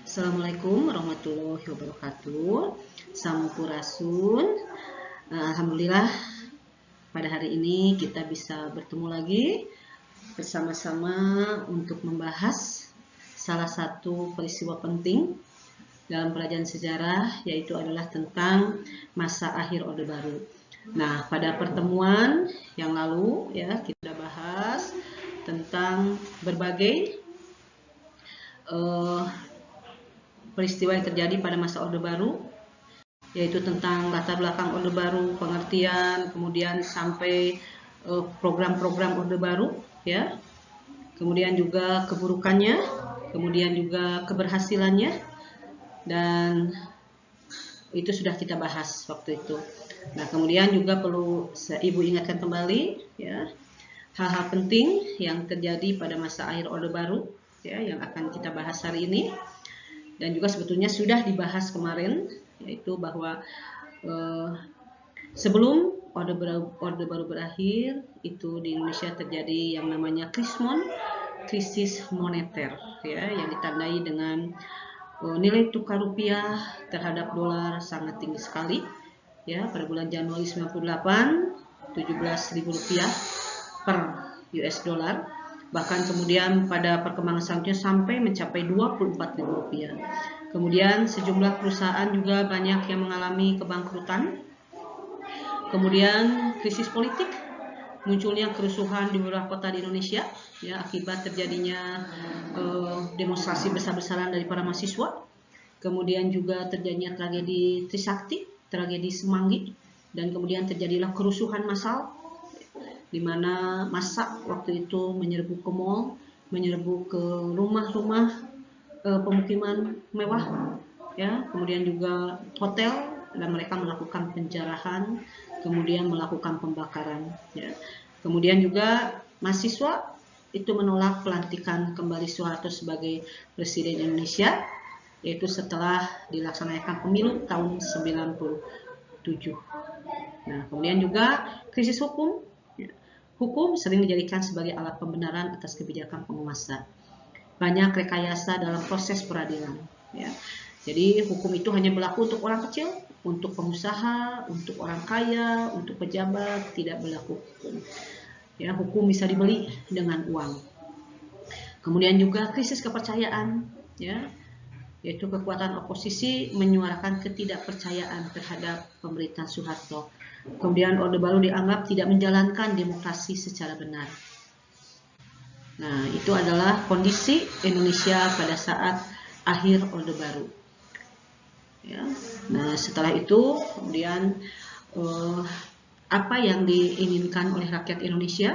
Assalamualaikum warahmatullahi wabarakatuh. Sampurasun. Alhamdulillah pada hari ini kita bisa bertemu lagi bersama-sama untuk membahas salah satu peristiwa penting dalam pelajaran sejarah, yaitu adalah tentang masa akhir Orde Baru. Nah, pada pertemuan yang lalu ya kita bahas tentang berbagai peristiwa yang terjadi pada masa Orde Baru, yaitu tentang latar belakang Orde Baru, pengertian, kemudian sampai program-program Orde Baru, ya, kemudian juga keburukannya, kemudian juga keberhasilannya, dan itu sudah kita bahas waktu itu. Nah, kemudian juga perlu Ibu ingatkan kembali, ya, hal-hal penting yang terjadi pada masa akhir Orde Baru, ya, yang akan kita bahas hari ini. Dan juga sebetulnya sudah dibahas kemarin, yaitu bahwa sebelum Orde Baru berakhir, itu di Indonesia terjadi yang namanya krisis moneter, ya, yang ditandai dengan nilai tukar rupiah terhadap dolar sangat tinggi sekali, ya, pada bulan Januari 98, 17.000 rupiah per US dollar. Bahkan kemudian pada perkembangan selanjutnya sampai mencapai 24.000 rupiah. Kemudian sejumlah perusahaan juga banyak yang mengalami kebangkrutan. Kemudian krisis politik, munculnya kerusuhan di beberapa kota di Indonesia, ya, akibat terjadinya demonstrasi besar-besaran dari para mahasiswa. Kemudian juga terjadinya tragedi Trisakti, tragedi Semanggi, dan kemudian terjadilah kerusuhan massal, di mana massa waktu itu menyerbu ke mall, menyerbu ke rumah-rumah pemukiman mewah, ya, kemudian juga hotel, dan mereka melakukan penjarahan, kemudian melakukan pembakaran, ya. Kemudian juga mahasiswa itu menolak pelantikan kembali Soeharto sebagai Presiden Indonesia, yaitu setelah dilaksanakan pemilu tahun 97. Nah, kemudian juga krisis hukum. Hukum sering dijadikan sebagai alat pembenaran atas kebijakan penguasa. Banyak rekayasa dalam proses peradilan, ya. Jadi hukum itu hanya berlaku untuk orang kecil, untuk pengusaha, untuk orang kaya, untuk pejabat, tidak berlaku hukum. Ya, hukum bisa dibeli dengan uang. Kemudian juga krisis kepercayaan, ya, yaitu kekuatan oposisi menyuarakan ketidakpercayaan terhadap pemerintahan Soeharto. Kemudian Orde Baru dianggap tidak menjalankan demokrasi secara benar. Nah, itu adalah kondisi Indonesia pada saat akhir Orde Baru. Ya. Nah, setelah itu kemudian apa yang diinginkan oleh rakyat Indonesia,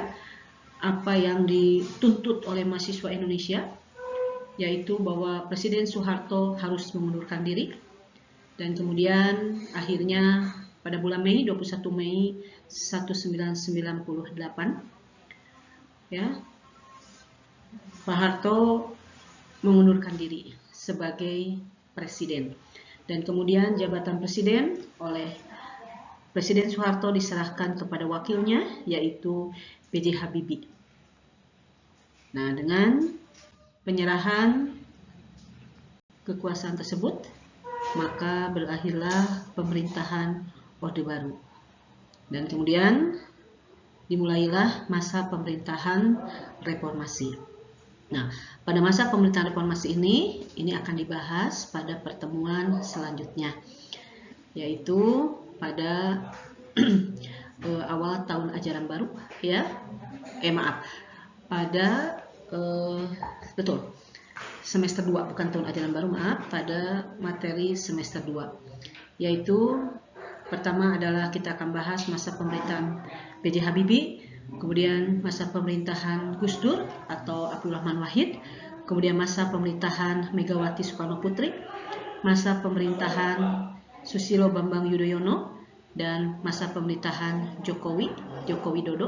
apa yang dituntut oleh mahasiswa Indonesia, yaitu bahwa Presiden Soeharto harus mengundurkan diri, dan kemudian akhirnya pada bulan Mei, 21 Mei 1998, ya, Pak Harto mengundurkan diri sebagai presiden, dan kemudian jabatan presiden oleh Presiden Soeharto diserahkan kepada wakilnya, yaitu B.J. Habibie. Nah, dengan penyerahan kekuasaan tersebut, maka berakhirlah pemerintahan Orde Baru. Dan kemudian dimulailah masa pemerintahan reformasi. Nah, pada masa pemerintahan reformasi ini akan dibahas pada pertemuan selanjutnya, yaitu pada awal tahun ajaran baru, ya. Pada semester 2, bukan tahun ajaran baru, pada materi semester 2, yaitu pertama adalah kita akan bahas masa pemerintahan B.J. Habibie, kemudian masa pemerintahan Gus Dur atau Abdul Rahman Wahid, kemudian masa pemerintahan Megawati Soekarno Putri, masa pemerintahan Susilo Bambang Yudhoyono, dan masa pemerintahan Joko Widodo.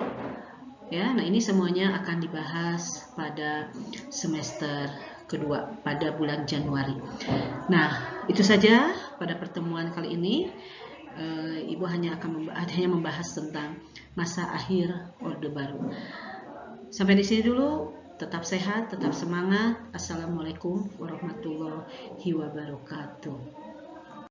Ya, nah ini semuanya akan dibahas pada semester kedua pada bulan Januari. Nah, itu saja pada pertemuan kali ini. Ibu hanya membahas tentang masa akhir Orde Baru. Sampai di sini dulu. Tetap sehat, tetap semangat. Assalamualaikum warahmatullahi wabarakatuh.